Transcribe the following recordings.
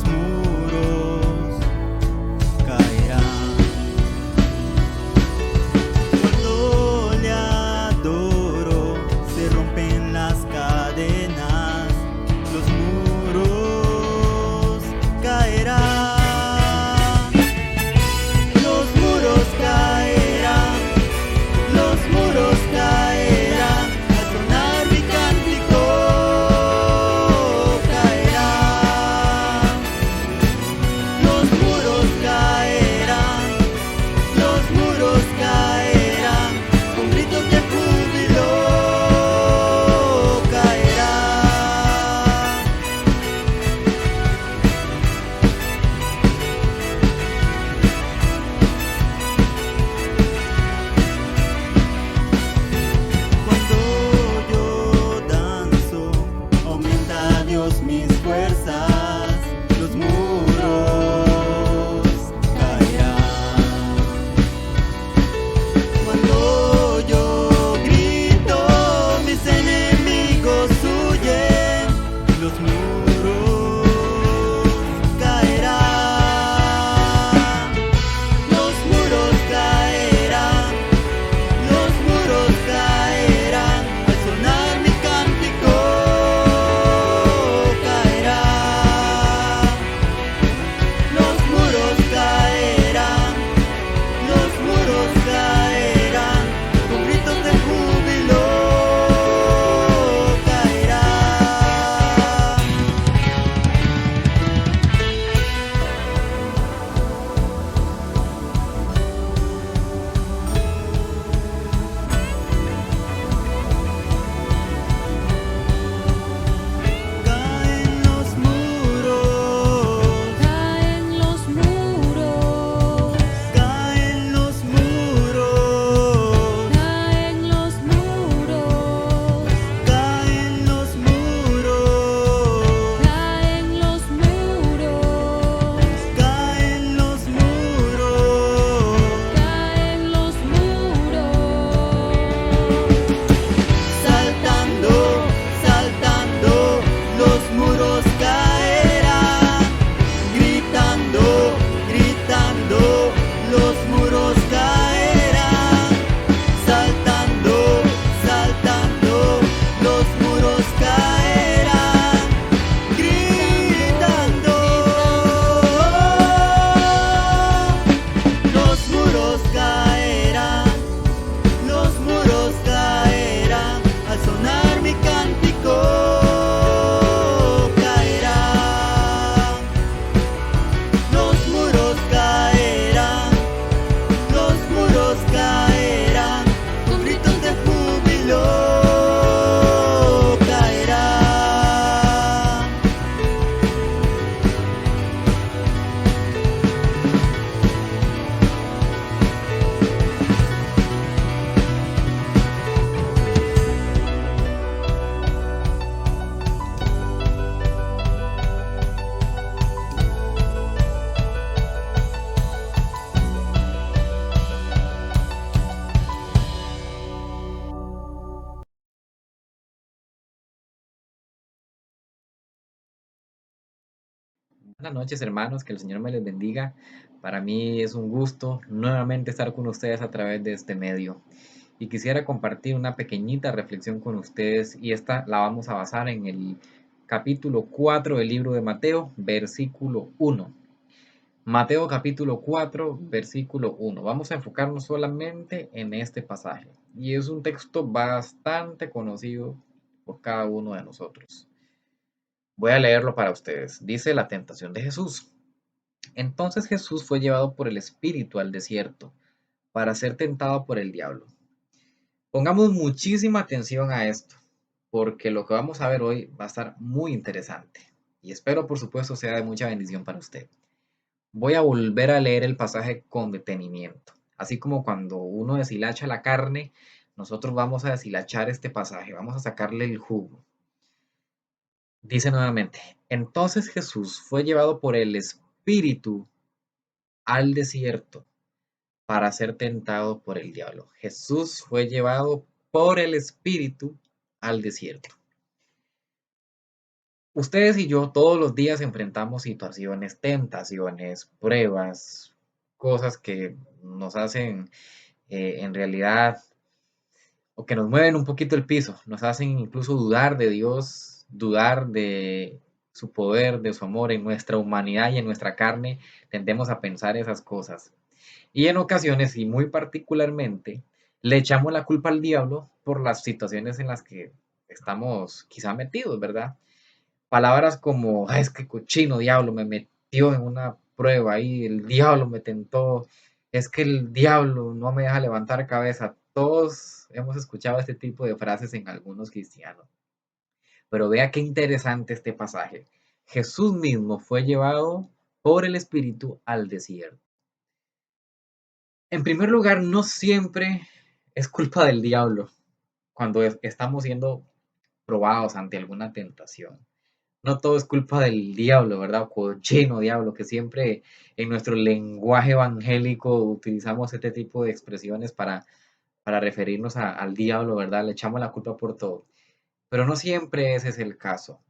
muros caerán. Cuando le adoro, se rompen las cadenas, los muros caerán. Los muros caerán, los muros caerán, al sonar mi cántico caerán. Los muros caerán, los muros caerán, con gritos de júbilo caerán. Cuando yo danzo, aumenta Dios mis fuerzas, los muros caerán. Cuando yo grito, mis enemigos huyen, los muros caerán. Los muros caerán, los muros caerán, al sonar mi cántico caerán. Los muros caerán, los muros caerán, con gritos de júbilo caerán. Caen los muros, Caen los muros, caen los muros, caen los muros, caen los muros, caen los muros, caen los muros. caen los muros. Saltando, saltando, los muros caerán. Gritando, gritando, los muros caerán. Saltando, saltando, los muros caerán. Gritando, los muros caerán. Los muros caerán, al sonar mi cántico caerán. Los muros caerán, los muros caerán, con gritos de júbilo caerán. Buenas noches, hermanos, que el Señor me les bendiga. Para mí es un gusto nuevamente estar con ustedes a través de este medio. Y quisiera compartir una pequeñita reflexión con ustedes y esta la vamos a basar en el capítulo 4 del libro de Mateo, versículo 1. Mateo capítulo 4, versículo 1. Vamos a enfocarnos solamente en este pasaje. Y es un texto bastante conocido por cada uno de nosotros. Voy a leerlo para ustedes. Dice la tentación de Jesús. Entonces Jesús fue llevado por el Espíritu al desierto para ser tentado por el diablo. Pongamos muchísima atención a esto, porque lo que vamos a ver hoy va a estar muy interesante. Y espero, por supuesto, sea de mucha bendición para usted. Voy a volver a leer el pasaje con detenimiento. Así como cuando uno deshilacha la carne, nosotros vamos a deshilachar este pasaje, vamos a sacarle el jugo. Dice nuevamente, entonces Jesús fue llevado por el Espíritu al desierto para ser tentado por el diablo. Jesús fue llevado por el Espíritu al desierto. Ustedes y yo todos los días enfrentamos situaciones, tentaciones, pruebas, cosas que nos hacen en realidad o que nos mueven un poquito el piso, nos hacen incluso dudar de Dios, dudar de su poder, de su amor en nuestra humanidad y en nuestra carne, tendemos a pensar esas cosas. Y en ocasiones, y muy particularmente, le echamos la culpa al diablo por las situaciones en las que estamos quizá metidos, ¿verdad? Palabras como, "Ay, es que cochino diablo me metió en una prueba ahí, el diablo me tentó, es que el diablo no me deja levantar cabeza". Todos hemos escuchado este tipo de frases en algunos cristianos. Pero vea qué interesante este pasaje. Jesús mismo fue llevado por el Espíritu al desierto. En primer lugar, no siempre es culpa del diablo cuando estamos siendo probados ante alguna tentación. No todo es culpa del diablo, ¿verdad? Cochino diablo, que siempre en nuestro lenguaje evangélico utilizamos este tipo de expresiones para referirnos al diablo, ¿verdad? Le echamos la culpa por todo. Pero no siempre ese es el caso.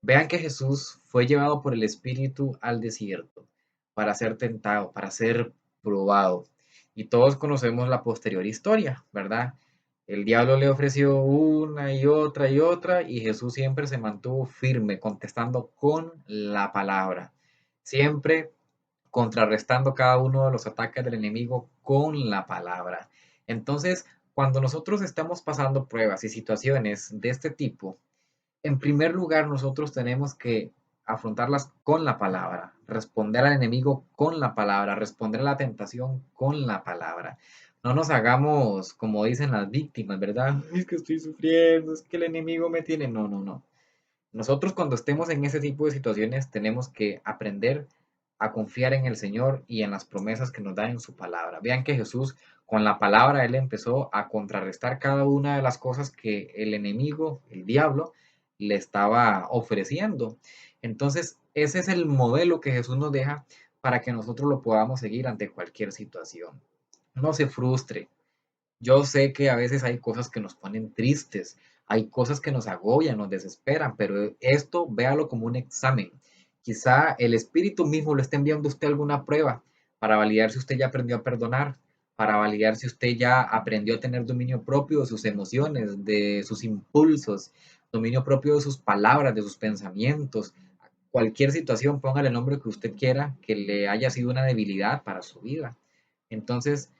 Vean que Jesús fue llevado por el Espíritu al desierto para ser tentado, para ser probado. Y todos conocemos la posterior historia, ¿verdad? El diablo le ofreció una y otra, y Jesús siempre se mantuvo firme, contestando con la palabra, siempre contrarrestando cada uno de los ataques del enemigo con la palabra. Entonces, cuando nosotros estamos pasando pruebas y situaciones de este tipo, en primer lugar, nosotros tenemos que afrontarlas con la palabra, responder al enemigo con la palabra, responder a la tentación con la palabra. No nos hagamos como dicen las víctimas, ¿verdad? Es que estoy sufriendo, es que el enemigo me tiene. No, no, no. Nosotros cuando estemos en ese tipo de situaciones tenemos que aprender a confiar en el Señor y en las promesas que nos da en su palabra. Vean que Jesús con la palabra, él empezó a contrarrestar cada una de las cosas que el enemigo, el diablo, le estaba ofreciendo. Entonces, ese es el modelo que Jesús nos deja para que nosotros lo podamos seguir ante cualquier situación. No se frustre, yo sé que a veces hay cosas que nos ponen tristes, hay cosas que nos agobian, nos desesperan, pero esto véalo como un examen. Quizá el Espíritu mismo lo esté enviando a usted alguna prueba para validar si usted ya aprendió a perdonar, para validar si usted ya aprendió a tener dominio propio de sus emociones, de sus impulsos, dominio propio de sus palabras, de sus pensamientos. Cualquier situación, póngale el nombre que usted quiera, que le haya sido una debilidad para su vida. Entonces,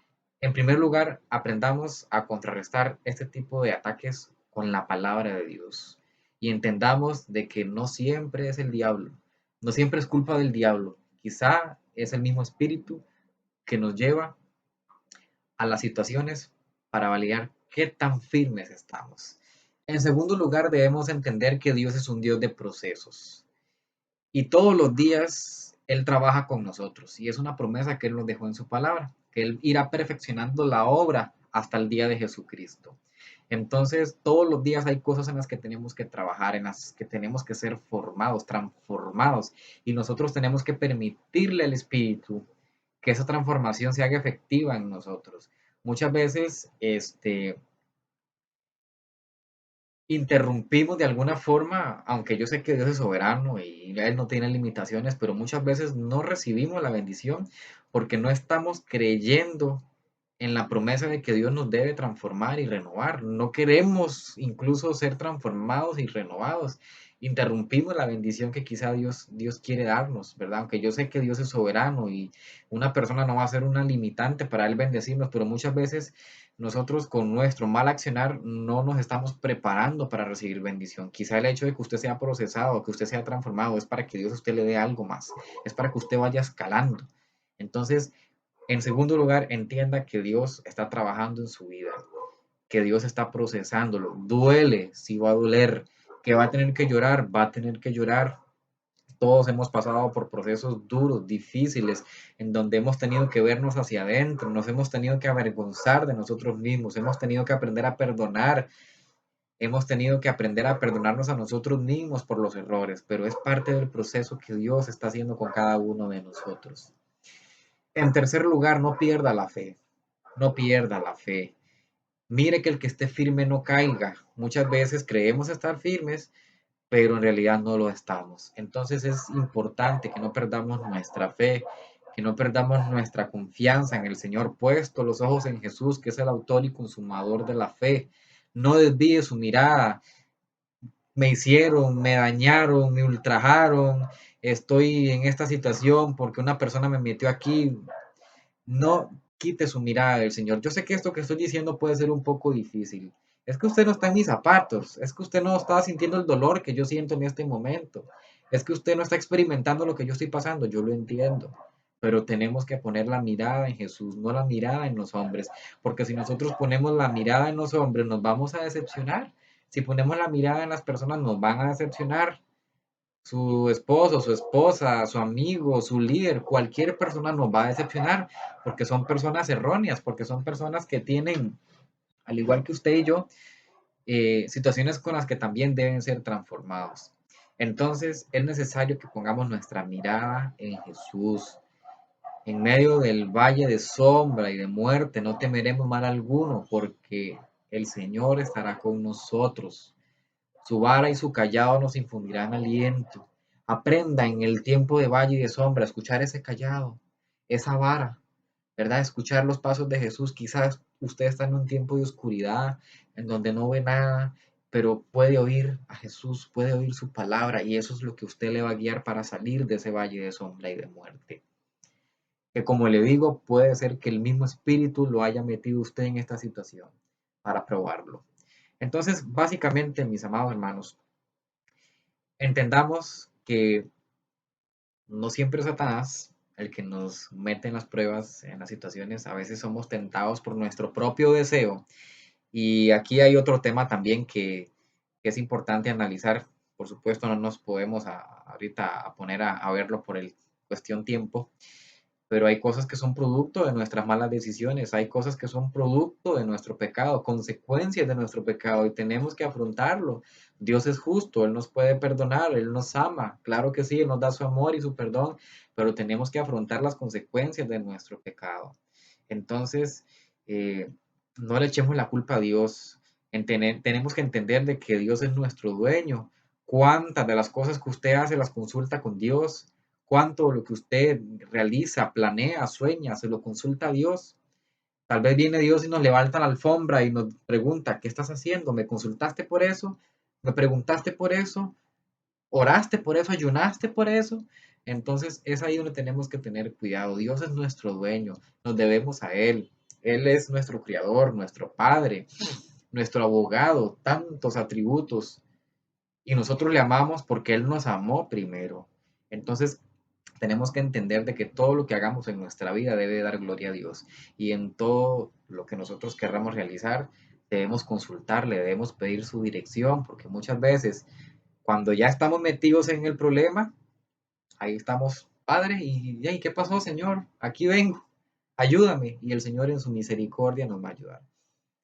en primer lugar, aprendamos a contrarrestar este tipo de ataques con la palabra de Dios y entendamos de que no siempre es el diablo, no siempre es culpa del diablo, quizá es el mismo espíritu que nos lleva a las situaciones para validar qué tan firmes estamos. En segundo lugar, debemos entender que Dios es un Dios de procesos y todos los días Él trabaja con nosotros y es una promesa que Él nos dejó en su palabra, que Él irá perfeccionando la obra hasta el día de Jesucristo. Entonces, todos los días hay cosas en las que tenemos que trabajar, en las que tenemos que ser formados, transformados, y nosotros tenemos que permitirle al Espíritu que esa transformación se haga efectiva en nosotros. Muchas veces, interrumpimos de alguna forma, aunque yo sé que Dios es soberano y Él no tiene limitaciones, pero muchas veces no recibimos la bendición porque no estamos creyendo en la promesa de que Dios nos debe transformar y renovar. No queremos incluso ser transformados y renovados. Interrumpimos la bendición que quizá Dios quiere darnos, ¿verdad? Aunque yo sé que Dios es soberano y una persona no va a ser una limitante para Él bendecirnos, pero muchas veces nosotros con nuestro mal accionar no nos estamos preparando para recibir bendición. Quizá el hecho de que usted sea procesado, que usted sea transformado, es para que Dios a usted le dé algo más, es para que usted vaya escalando. Entonces, en segundo lugar, entienda que Dios está trabajando en su vida, que Dios está procesándolo. Duele, si va a doler, que va a tener que llorar, va a tener que llorar. Todos hemos pasado por procesos duros, difíciles, en donde hemos tenido que vernos hacia adentro, nos hemos tenido que avergonzar de nosotros mismos, hemos tenido que aprender a perdonar, hemos tenido que aprender a perdonarnos a nosotros mismos por los errores, pero es parte del proceso que Dios está haciendo con cada uno de nosotros. En tercer lugar, no pierda la fe, no pierda la fe. Mire que el que esté firme no caiga. Muchas veces creemos estar firmes, pero en realidad no lo estamos. Entonces es importante que no perdamos nuestra fe, que no perdamos nuestra confianza en el Señor, puesto los ojos en Jesús, que es el autor y consumador de la fe. No desvíe su mirada. Me hicieron, me dañaron, me ultrajaron, estoy en esta situación porque una persona me metió aquí. No quite su mirada del Señor. Yo sé que esto que estoy diciendo puede ser un poco difícil. Es que usted no está en mis zapatos. Es que usted no está sintiendo el dolor que yo siento en este momento. Es que usted no está experimentando lo que yo estoy pasando. Yo lo entiendo. Pero tenemos que poner la mirada en Jesús, no la mirada en los hombres. Porque si nosotros ponemos la mirada en los hombres, nos vamos a decepcionar. Si ponemos la mirada en las personas, nos van a decepcionar. Su esposo, su esposa, su amigo, su líder, cualquier persona nos va a decepcionar porque son personas erróneas, porque son personas que tienen, al igual que usted y yo, situaciones con las que también deben ser transformados. Entonces es necesario que pongamos nuestra mirada en Jesús. En medio del valle de sombra y de muerte no temeremos mal alguno porque el Señor estará con nosotros. Su vara y su callado nos infundirán aliento. Aprenda en el tiempo de valle y de sombra a escuchar ese callado, esa vara, ¿verdad? Escuchar los pasos de Jesús. Quizás usted está en un tiempo de oscuridad, en donde no ve nada, pero puede oír a Jesús, puede oír su palabra y eso es lo que usted le va a guiar para salir de ese valle de sombra y de muerte. Que como le digo, puede ser que el mismo espíritu lo haya metido usted en esta situación para probarlo. Entonces, básicamente, mis amados hermanos, entendamos que no siempre es Satanás el que nos mete en las pruebas, en las situaciones. A veces somos tentados por nuestro propio deseo. Y aquí hay otro tema también que es importante analizar. Por supuesto, no nos podemos ahorita a poner a verlo por el cuestión tiempo, pero hay cosas que son producto de nuestras malas decisiones, hay cosas que son producto de nuestro pecado, consecuencias de nuestro pecado y tenemos que afrontarlo. Dios es justo, Él nos puede perdonar, Él nos ama, claro que sí, Él nos da su amor y su perdón, pero tenemos que afrontar las consecuencias de nuestro pecado. Entonces, eh, no le echemos la culpa a Dios, tenemos que entender de que Dios es nuestro dueño. ¿Cuántas de las cosas que usted hace las consulta con Dios? ¿Cuánto lo que usted realiza, planea, sueña, se lo consulta a Dios? Tal vez viene Dios y nos levanta la alfombra y nos pregunta, ¿qué estás haciendo? ¿Me consultaste por eso? ¿Me preguntaste por eso? ¿Oraste por eso? ¿Ayunaste por eso? Entonces es ahí donde tenemos que tener cuidado. Dios es nuestro dueño, nos debemos a Él. Él es nuestro criador, nuestro padre, nuestro abogado, tantos atributos. Y nosotros le amamos porque Él nos amó primero. Entonces tenemos que entender de que todo lo que hagamos en nuestra vida debe dar gloria a Dios. Y en todo lo que nosotros querramos realizar, debemos consultarle, debemos pedir su dirección, porque muchas veces cuando ya estamos metidos en el problema, ahí estamos, Padre, ¿y qué pasó, Señor? Aquí vengo, ayúdame. Y el Señor en su misericordia nos va a ayudar.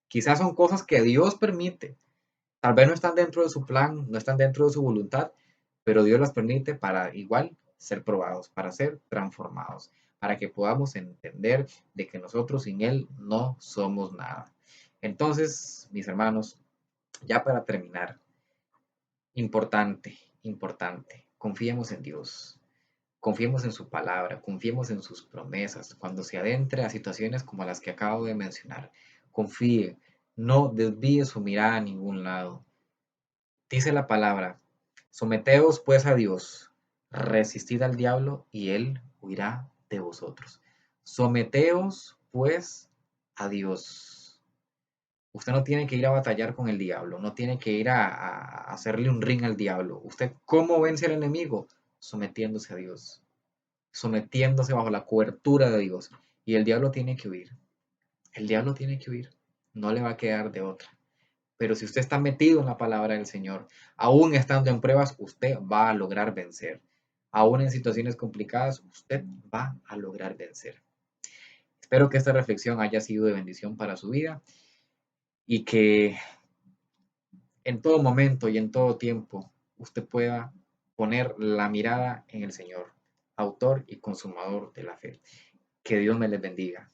Quizás son cosas que Dios permite. Tal vez no están dentro de su plan, no están dentro de su voluntad, pero Dios las permite para igual ser probados, para ser transformados, para que podamos entender de que nosotros sin Él no somos nada. Entonces, mis hermanos, ya para terminar, importante, importante, confiemos en Dios, confiemos en su palabra, confiemos en sus promesas. Cuando se adentre a situaciones como las que acabo de mencionar, confíe, no desvíe su mirada a ningún lado. Dice la palabra, someteos pues a Dios, resistid al diablo y él huirá de vosotros. Someteos pues a Dios. Usted no tiene que ir a batallar con el diablo, no tiene que ir a hacerle un ring al diablo. ¿Usted cómo vence al enemigo? Sometiéndose a Dios, sometiéndose bajo la cobertura de Dios. Y el diablo tiene que huir, el diablo tiene que huir, no le va a quedar de otra. Pero si usted está metido en la palabra del Señor, aún estando en pruebas, usted va a lograr vencer. Aún en situaciones complicadas, usted va a lograr vencer. Espero que esta reflexión haya sido de bendición para su vida y que en todo momento y en todo tiempo usted pueda poner la mirada en el Señor, autor y consumador de la fe. Que Dios me les bendiga.